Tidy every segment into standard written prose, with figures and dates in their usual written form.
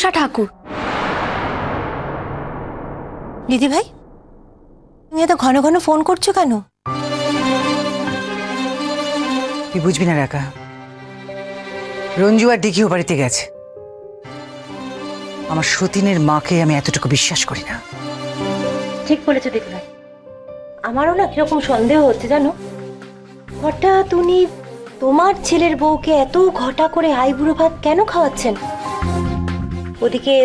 তমসা ঠাকুর। দিদি ভাই, তুমি এত ঘন ঘন ফোন করছো কেন? তুই বুঝবি না রাকা, রঞ্জু আর ডিঘি ও বাড়িতে গেছে। আমার সতীনের মাকে আমি এতটুকু বিশ্বাস করি না। ঠিক বলেছো দিদি ভাই, আমারও না কিরকম সন্দেহ হচ্ছে জানো। হঠাৎ উনি তোমার ছেলের বউকে এত ঘটা করে আইবুড়ো ভাত কেন খাওয়াচ্ছেন? ওদিকে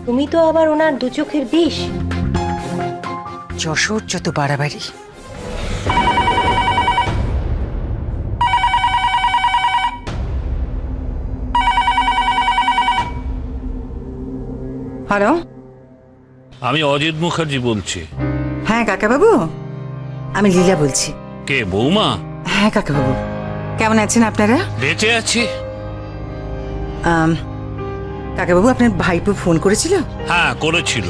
তুমি তো আবার ওনার দু চোখের বিষ। যশোর যত বাড়াবাড়ি। হ্যালো, আমি অজিত মুখার্জি বলছি। হ্যাঁ কাকাবাবু, আমি লীলা বলছি। কে, বৌমা? হ্যাঁ কাকাবাবু, কেমন আছেন আপনারা? বেঁচে আছি। কাকাবাবু, আপনার ভাইপো ফোন করেছিল? হ্যাঁ করেছিল,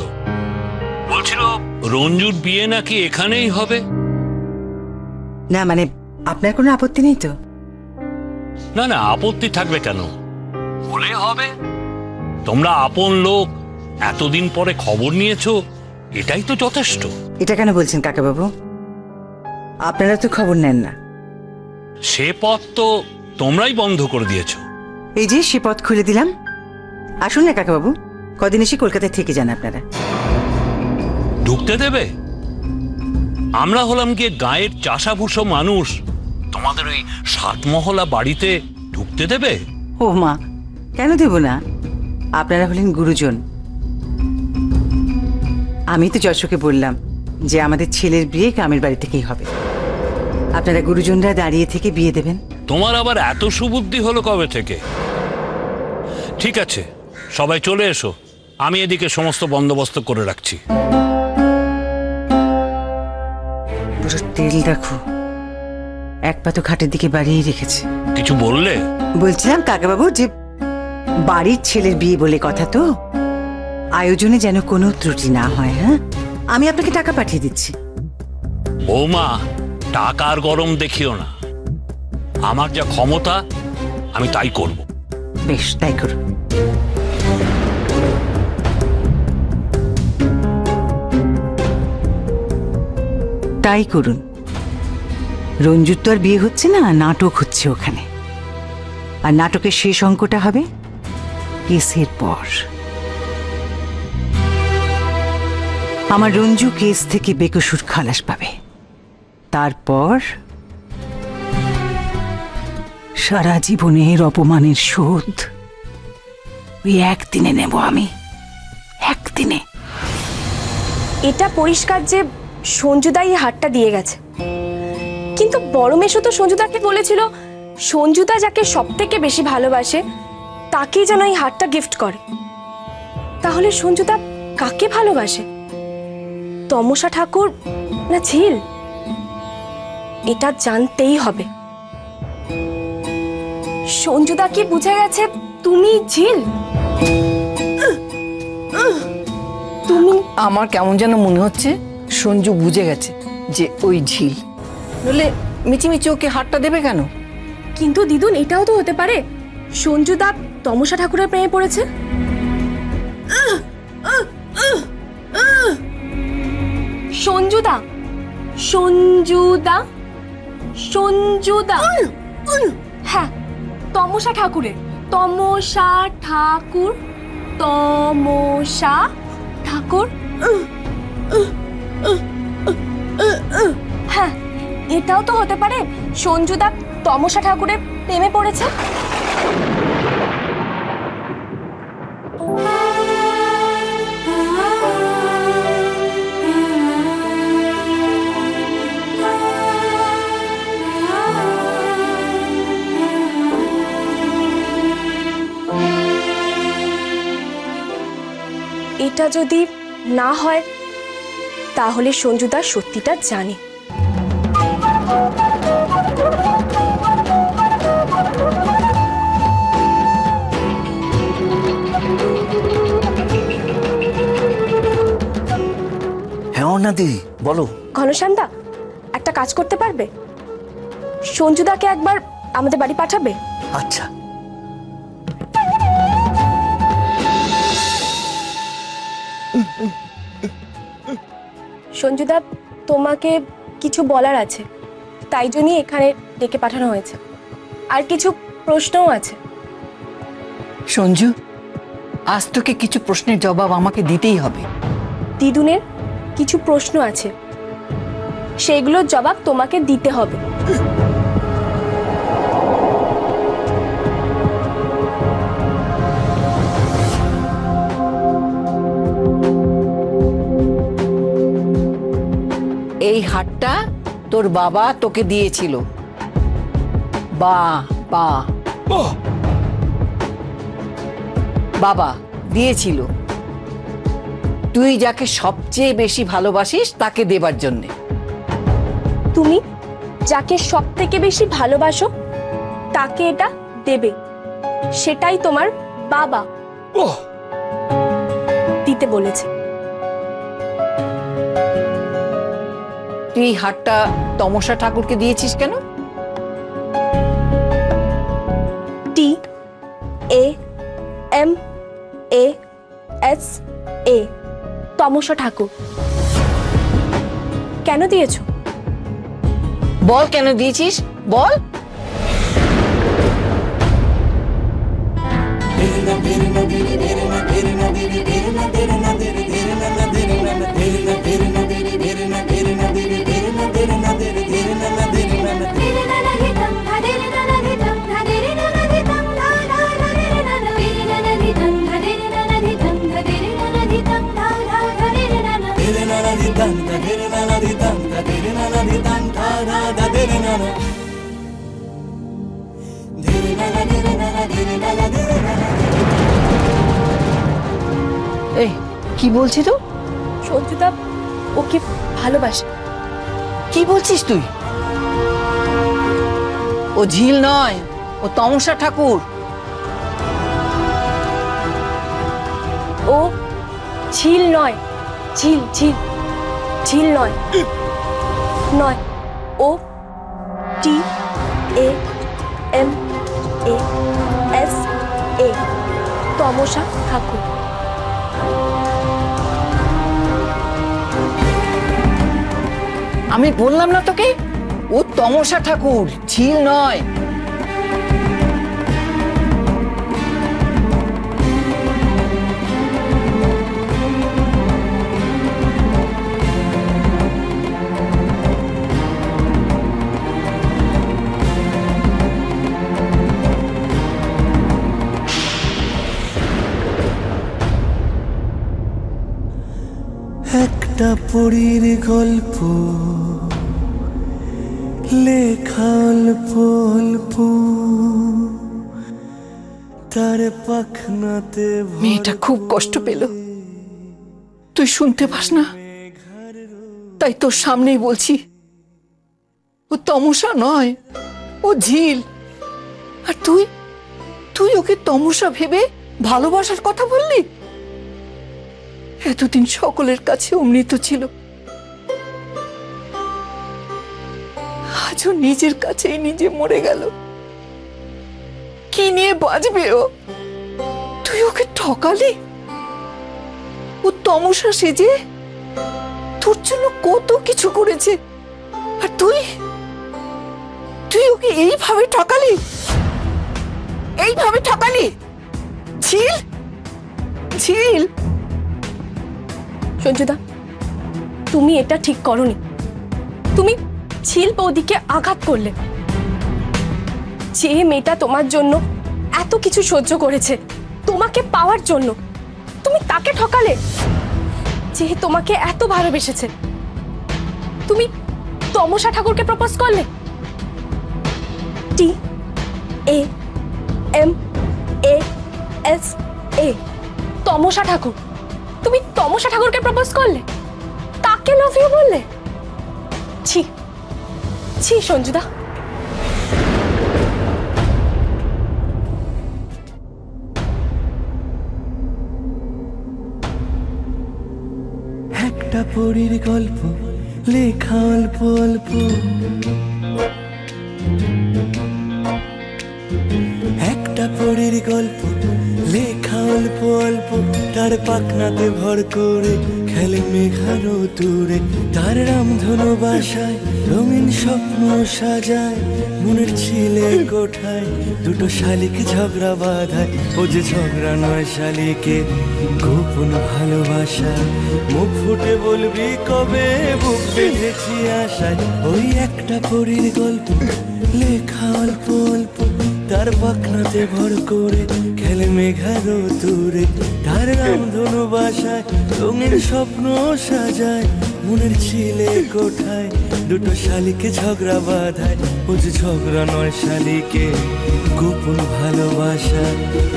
বলছিল রঞ্জুর বিয়ে নাকি এখানেই হবে। না মানে আপনার কোনো আপত্তি নেই তো? না না, আপত্তি থাকবে কেন, বলে হবে। তোমরা আপন লোক, এতদিন পরে খবর নিয়েছো, এটাই তো যথেষ্ট। এটা কেন বলছেন কাকাবাবু? আপনারা তো খবর নেন না। সে পথ তো তোমরাই বন্ধ করে দিয়েছো। এই যে সে পথ খুলে দিলাম। আসুন না কাকাবাবু, কদিন এসে কলকাতায় থেকে যান আপনারা। ঢুকতে দেবে? আমরা হলাম গিয়ে গায়ের চাষাভুষো মানুষ, তোমাদের ওই 7 মহলা বাড়িতে ঢুকতে দেবে? ও মা, কেন দেব না? আপনারা হলেন গুরুজন। আমি তো যশোকে বললাম যে আমাদের ছেলের বিয়ে গ্রামের বাড়ি থেকেই হবে। আপনারা গুরুজনরা দাঁড়িয়ে থেকে বিয়ে দেবেন। তোমার আবার এত সুবুদ্ধি হলো কবে থেকে? ঠিক আছে, সবাই চলে এসো, আমি এদিকে সমস্ত বন্দোবস্ত করে রাখছি। পুরো তেল দেখো, এক পা তো ঘাটের দিকে বাড়িয়ে রেখেছে। কিছু বললে? বলছিলাম কাকাবাবু যে বাড়ির ছেলের বিয়ে বলে কথা তো, আয়োজনে যেন কোনো ত্রুটি না হয়। হ্যাঁ, আমি আপনাকে টাকা পাঠিয়ে দিচ্ছি। বৌমা, টাকার গরম দেখিও না, আমার যা ক্ষমতা আমি তাই করব। বেশ, তাই করুন। তাই করুন। রঞ্জুর তো আর বিয়ে হচ্ছে না, নাটক হচ্ছে ওখানে। আর নাটকের শেষ অঙ্কটা হবে কেসের পর। আমার রঞ্জু কেস থেকে বেকসুর খালাস পাবে। তারপর সারা জীবনের অপমানের শোধ ওই একদিনে নেব আমি, একদিনে। এটা পরিষ্কার যে সঞ্জুদাই হারটা দিয়ে গেছে, কিন্তু বড় মেশো তো সঞ্জুদাকে বলেছিল সঞ্জুদা যাকে সব থেকে বেশি ভালোবাসে তাকেই যেন এই হারটা গিফট করে। তাহলে সঞ্জুদা কাকে ভালোবাসে, তমসা ঠাকুর না ঝিল? এটা জানতেই হবে। সঞ্জুদা কি বুঝে গেছে তুমি ঝিল? তুমি? আমার কেমন যেন মনে হচ্ছে সঞ্জু বুঝে গেছে যে ওই ঝিল, নইলে মিচিমিচি ওকে হাতটা দেবে কেন? কিন্তু দিদুন, এটাও তো হতে পারে সঞ্জুদা তমসা ঠাকুরের প্রেমে পড়েছে। সঞ্জুদা, সঞ্জুদা, সঞ্জুদা, হ্যাঁ, তমসা ঠাকুরের। তমসা ঠাকুর, তমসা ঠাকুর। হ্যাঁ, এটাও তো হতে পারে সঞ্জুদা তমসা ঠাকুরের প্রেমে পড়েছে। এটা যদি না হয় তাহলে সঞ্জুদা সত্যিটা জানে। হ্যাঁ অনাদি, বলো। ঘনশ্যামদা, একটা কাজ করতে পারবে? সঞ্জুদাকে একবার আমাদের বাড়ি পাঠাবে? আচ্ছা। সঞ্জুদা, তোমাকে কিছু বলার আছে, তাই জন্যই এখানে ডেকে পাঠানো হয়েছে। আর কিছু প্রশ্নও আছে। সঞ্জু, আজ তোকে কিছু প্রশ্নের জবাব আমাকে দিতেই হবে। দিদুনের কিছু প্রশ্ন আছে, সেগুলোর জবাব তোমাকে দিতে হবে। এই হারটা তোর বাবা তোকে দিয়েছিল। বাবা দিয়েছিল তুই যাকে সবচেয়ে বেশি ভালোবাসিস তাকে দেবার জন্যে। তুমি যাকে সব থেকে বেশি ভালোবাসো তাকে এটা দেবে, সেটাই তোমার বাবা দিতে বলেছে। তুই এই হারটা তমসা ঠাকুরকে দিয়েছিস কেন? TAMASA, তমসা ঠাকুর। কেন দিয়েছো? বল কেন দিয়েছিস, বল। এই কি বলছিস তো? সঞ্জুদা ওকে ভালোবাসে। কি বলছিস তুই? ও ঝিল নয়, ও তমসা ঠাকুর। ও ঝিল নয়, ঝিল ঝিল ঝিল নয়, নয়। ও TAMASA, তমসা ঠাকুর। আমি বললাম না তোকে, ও তমসা ঠাকুর, ঝিল নয়। একটা পরীর গল্প লেখা অল্প অল্প, তার পাখনাতে মেয়েটা খুব কষ্ট পেল, তুই শুনতে পাস না? তাই তোর সামনেই বলছি, ও তমসা নয়, ও ঝিল। আর তুই তুই ওকে তমসা ভেবে ভালোবাসার কথা বললি? এতদিন সকলের কাছে অমৃত ছিল, আজও নিজের কাছেই নিজে মরে গেল। কি নিয়ে বাঁচবে ও? তুই ওকে ঠকালি। ও তমসা সেজে তোর জন্য কত কিছু করেছে, আর তুই তুই ওকে এইভাবে ঠকালি, এইভাবে ঠকালি। ঝিল, ঝিল। সঞ্জুদা, তুমি এটা ঠিক করনি। তুমি ঝিল বৌদিকে আঘাত করলে। যে মেয়েটা তোমার জন্য এত কিছু সহ্য করেছে তোমাকে পাওয়ার জন্য, তুমি তাকে ঠকালে। যে তোমাকে এত ভালোবেসেছে, তুমি তমসা ঠাকুরকে প্রপোজ করলে। TAMASA, তমসা ঠাকুর। তুমি তমসা ঠাকুরকে প্রপোজ করলে, তাকে লাভ ইউ বললে। ছি ছি সঞ্জুদা। একটা পরীর গল্প লেখা অল্প অল্প, একটা পরীর গল্প লেখা অল্প অল্প, তার পাখনাতে ভর করে খেলে মেঘারো দূরে তার রামধনু বাসায় রঙিন স্বপ্ন সাজায় মনের ছিলে কোঠায় দুটো শালিক ঝগড়া বাঁধায় ও যে ঝগড়া নয় শালিকে গোপন ভালোবাসা মুখ ফুটে বলবি কবে বুক বেঁধেছি আশায় ওই একটা পরীর গল্প লেখা অল্প অল্প তার পাখনাতে ভর করে খেলে মেঘারো দূরে তার রামধনু বাসায় রঙিন স্বপ্ন সাজায় মনের ছিলে কোঠায় দুটো শালিকে ঝগড়া বাঁধায় ও যে ঝগড়া নয় শালিকে গোপন ভালোবাসা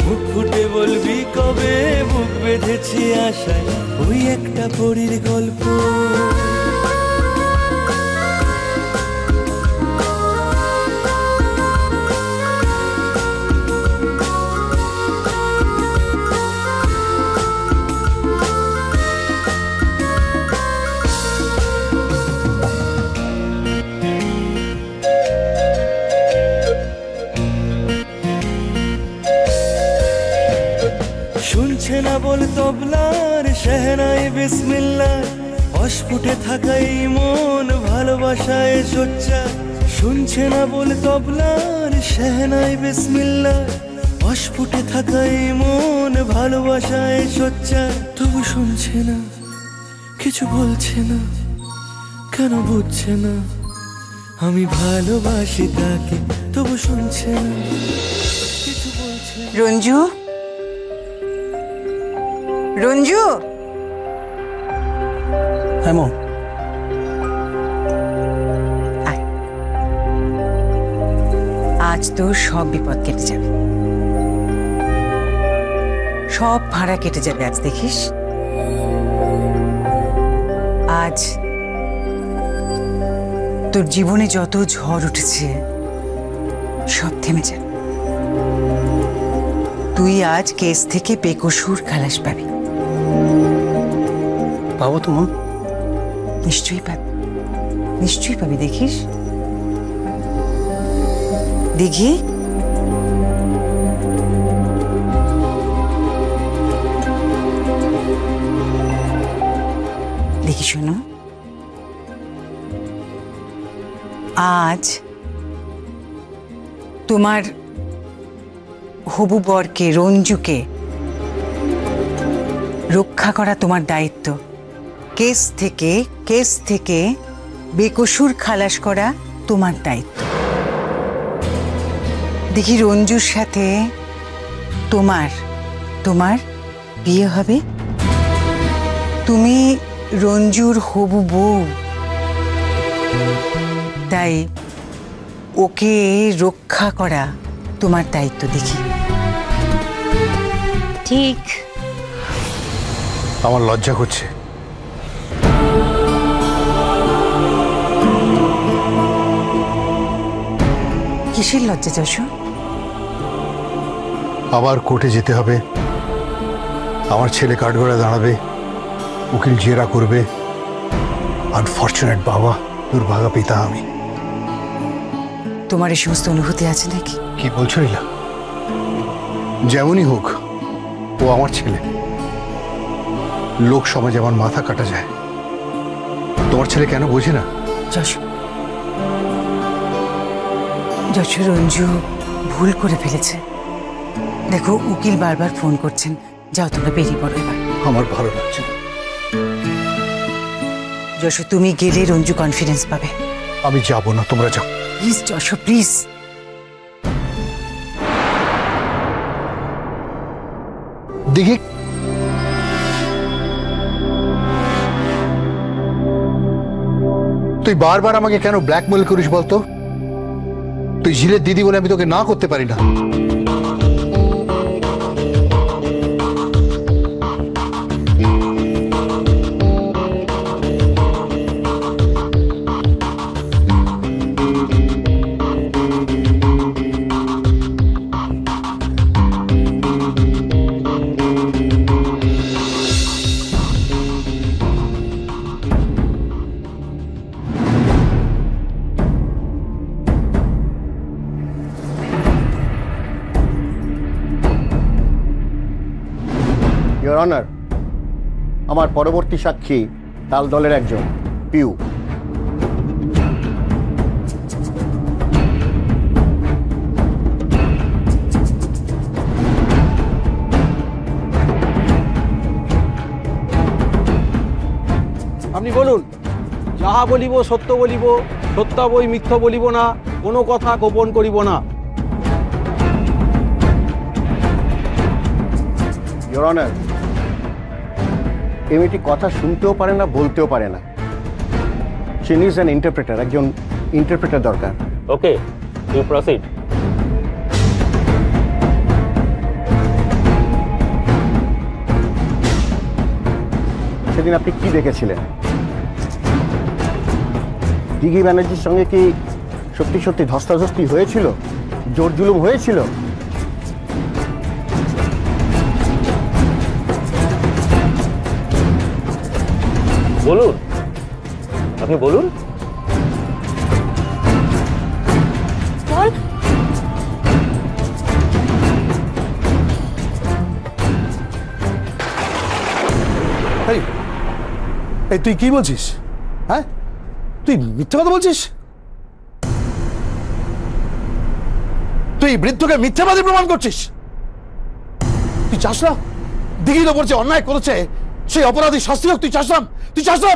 মুখ ফুটে বলবি কবে বুক বেঁধেছি আশায় ওই একটা পরীর গল্প। শুনছে না বল তবলার শেহনাই বিসমিল্লাহ অস্ফুটে থাকাই মন ভালোবাসায় সোচ্চা শুনছে না বল তবলার শেহনাই বিসমিল্লাহ অস্ফুটে থাকাই মন ভালোবাসায় সোচ্চা তবু শুনছে না কিছু বলছে না কেন বুঝছে না আমি ভালোবাসি তাকে তবু শুনছে না কিছু বলছে না। রঞ্জু, রঞ্জু, এমন আয়। আজ তো সব বিপদ কেটে যাবে, সব ভাড়া কেটে যাবে আজ, দেখিস। আজ তোর জীবনে যত ঝড় উঠেছে সব থেমে যাবে। তুই আজ কেস থেকে বেকসুর খালাস পাবি। পাবো তো মা? নিশ্চয়ই পাবি, নিশ্চয়ই পাবি, দেখিস। দেখি দেখি শোনো, আজ তোমার হবু বরকে, রঞ্জুকে রক্ষা করা তোমার দায়িত্ব। কেস থেকে বেকসুর খালাস করা তোমার দায়িত্ব। দেখি রঞ্জুর সাথে তোমার বিয়ে হবে। তুমি রঞ্জুর হবু বউ, তাই ওকে রক্ষা করা তোমার দায়িত্ব। দেখি ঠিক। আমার লজ্জা করছে। কিসের লজ্জা যশো? আবার কোর্টে যেতে হবে, আমার ছেলে কাঠগড়ায় দাঁড়াবে, উকিল জেরা করবে। আনফর্চুনেট বাবা, দুর্ভাগা পিতা আমি। তোমার এই সমস্ত অনুভূতি আছে নাকি? কি বলছো লীলা? যেমনই হোক, ও আমার ছেলে। লোক সমাজে আমার মাথা কাটা যায়, তোমার ছেলে কেন বোঝে না? যশো, রঞ্জু ভুল করে ফেলেছে। দেখো, উকিল বারবার ফোন করছেন। যাও, তোমরা বেরিয়ে পড়ো এবার। আমার ভালো লাগছে না। যশো, তুমি গেলে রঞ্জু কনফিডেন্স পাবে। আমি যাব না, তোমরা যাও প্লিজ যশো, প্লিজ। দেখি তুই বারবার আমাকে কেন ব্ল্যাকমেল করিস বলতো? তুই ঝিলের দিদি বলে আমি তোকে না করতে পারি না। Your Honor, আমার পরবর্তী সাক্ষী তাল দলের একজন পিউ। আপনি বলুন, যাহা বলিব সত্য বলিব, সত্যাবৈ মিথ্যা বলিব না, কোনো কথা গোপন করিব না। ইওর অনার, এই মেয়েটি কথা শুনতেও পারে না, বলতেও পারে না। শি নিডস অ্যান ইন্টারপ্রেটার, একজন ইন্টারপ্রেটার দরকার। ওকে, ইউ প্রসিড। সেদিন আপনি কি দেখেছিলেন? দিঘি ব্যানার্জির সঙ্গে কি সত্যি সত্যি ধস্তাধস্তি হয়েছিল, জোর জুলুম হয়েছিল? বলুন, আপনি বলুন। বল। এই তুই কি বলছিস? হ্যাঁ, তুই মিথ্যা কথা বলছিস? তুই বৃদ্ধকে মিথ্যাবাদী প্রমাণ করছিস? তুই চাস না দিঘির ওপর যে অন্যায় করেছে সেই অপরাধী শাস্তি হোক? তুই চাস না? তুই চাস না?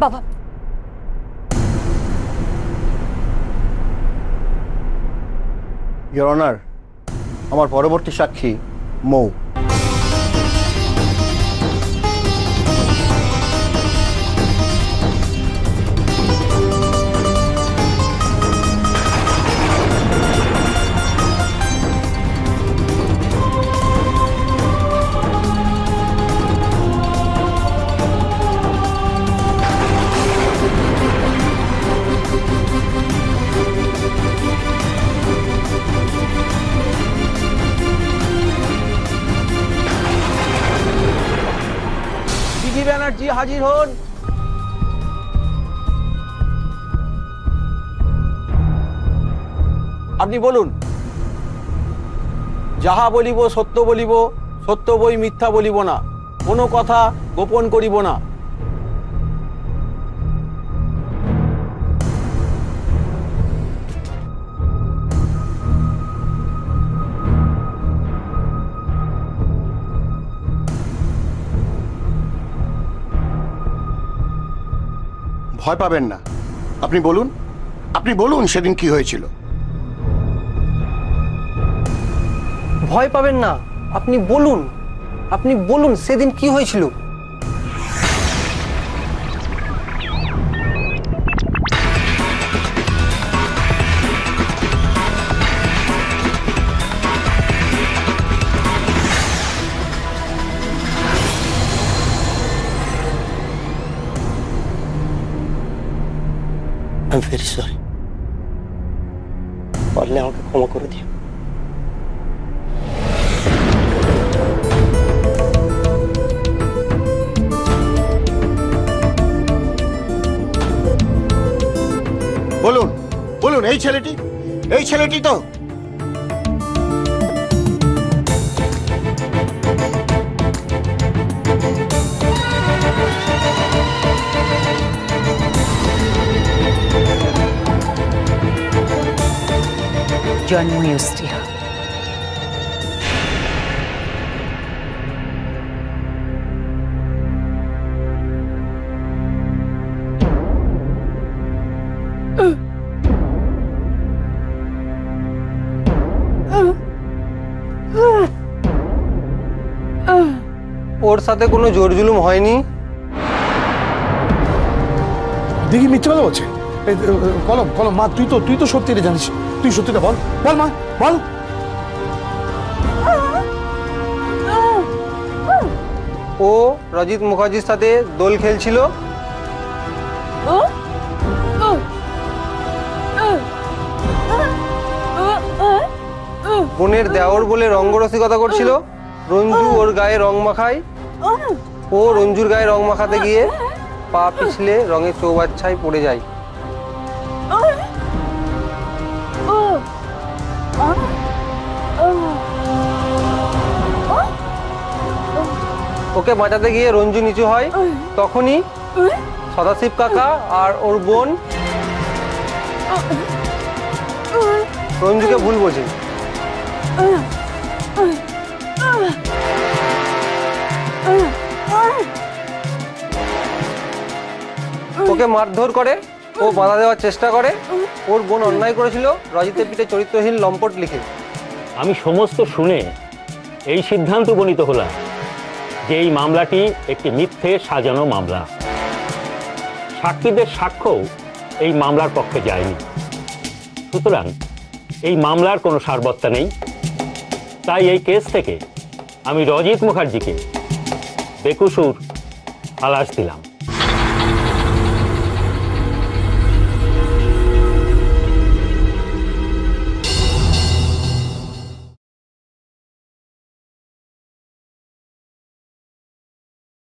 বাবা, ইওর অনার, আমার পরবর্তী সাক্ষী মৌ। দিঘি ব্যানার্জি হাজির হন। আপনি বলুন, যাহা বলিব সত্য বলিব, সত্যবৈ মিথ্যা বলিব না, কোনো কথা গোপন করিব না। ভয় পাবেন না, আপনি বলুন, আপনি বলুন সেদিন কি হয়েছিল। ভয় পাবেন না, আপনি বলুন, আপনি বলুন সেদিন কি হয়েছিল। I am very sorry. পারলে আমাকে ক্ষমা করে দিও। বলুন, বলুন, এই ছেলেটি, এই ছেলেটি তো? জন্মই অস্ট্রিয়া। ওর সাথে কোনো জোর জুলুম হয়নি। দিঘি মিথ্যা কথা বলছে। কলম কলম, মা তুই তো সত্যিটা জানিস, তুই সত্যিটা বল, বল মা, বল। ও রজিত মুখার্জির সাথে দোল খেলছিল। বোনের দেওর বলে রঙ্গরসিকতা করছিল। রঞ্জু ওর গায়ে রং মাখায়। ও রঞ্জুর গায়ে রং মাখাতে গিয়ে পা পিছলে রঙের চৌবাচ্চায় পড়ে যায়। ওকে বাঁচাতে গিয়ে রঞ্জু নিচু হয়, তখনই সদাশিব কাকা আর ওর বোন রঞ্জুকে ভুল বোঝে। ওকে মারধর করে, ও বাধা দেওয়ার চেষ্টা করে। ওর বোন অন্যায় করেছিল রজিতের পিঠে চরিত্রহীন লম্পট লিখে। আমি সমস্ত শুনে এই সিদ্ধান্ত উপনীত হলাম যে এই মামলাটি একটি মিথ্যে সাজানো মামলা। সাক্ষীদের সাক্ষ্যও এই মামলার পক্ষে যায়নি, সুতরাং এই মামলার কোনো সারবত্তা নেই। তাই এই কেস থেকে আমি রজিত মুখার্জিকে বেকসুর খালাস দিলাম।